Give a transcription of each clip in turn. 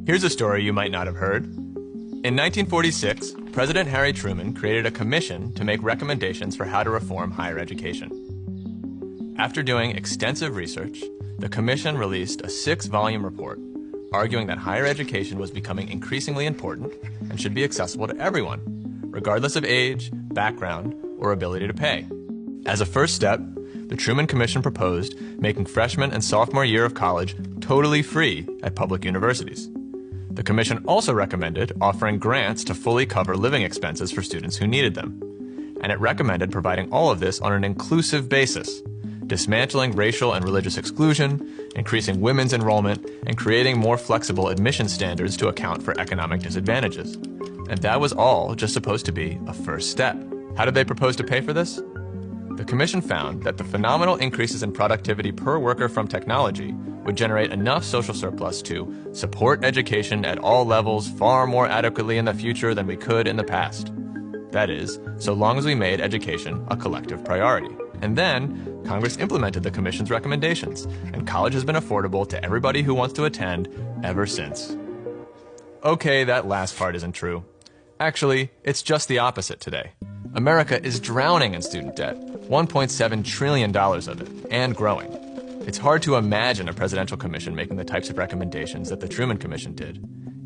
Here's a story you might not have heard. In 1946, President Harry Truman created a commission to make recommendations for how to reform higher education. After doing extensive research, the commission released a 6-volume report arguing that higher education was becoming increasingly important and should be accessible to everyone, regardless of age, background, or ability to pay. As a first step, the Truman Commission proposed making freshman and sophomore year of college totally free at public universities. The commission also recommended offering grants to fully cover living expenses for students who needed them. And it recommended providing all of this on an inclusive basis, dismantling racial and religious exclusion, increasing women's enrollment, and creating more flexible admission standards to account for economic disadvantages. And that was all just supposed to be a first step. How did they propose to pay for this? The commission found that the phenomenal increases in productivity per worker from technology would generate enough social surplus to support education at all levels far more adequately in the future than we could in the past. That is, so long as we made education a collective priority. And then, Congress implemented the commission's recommendations, and college has been affordable to everybody who wants to attend ever since. Okay, that last part isn't true. Actually, it's just the opposite today. America is drowning in student debt, $1.7 trillion of it, and growing. It's hard to imagine a presidential commission making the types of recommendations that the Truman Commission did,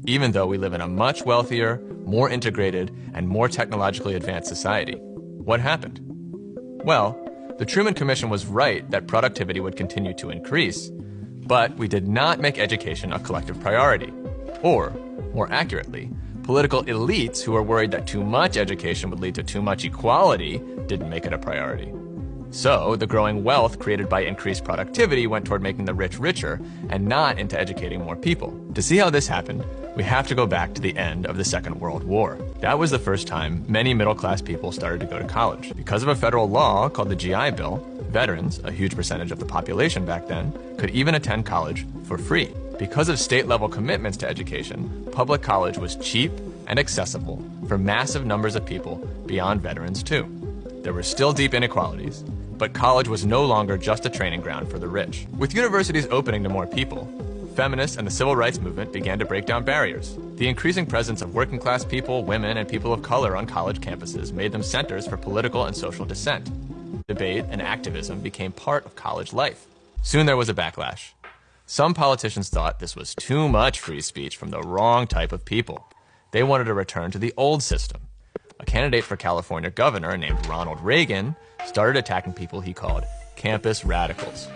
even though we live in a much wealthier, more integrated, and more technologically advanced society. What happened? Well, the Truman Commission was right that productivity would continue to increase, but we did not make education a collective priority. Or, more accurately, political elites who were worried that too much education would lead to too much equality didn't make it a priority. So, the growing wealth created by increased productivity went toward making the rich richer and not into educating more people. To see how this happened, we have to go back to the end of the Second World War. That was the first time many middle-class people started to go to college. Because of a federal law called the GI Bill, veterans, a huge percentage of the population back then, could even attend college for free. Because of state-level commitments to education, public college was cheap and accessible for massive numbers of people beyond veterans too. There were still deep inequalities, but college was no longer just a training ground for the rich. With universities opening to more people, feminists and the civil rights movement began to break down barriers. The increasing presence of working-class people, women, and people of color on college campuses made them centers for political and social dissent. Debate and activism became part of college life. Soon there was a backlash. Some politicians thought this was too much free speech from the wrong type of people. They wanted to return to the old system. A candidate for California governor named Ronald Reagan started attacking people he called campus radicals.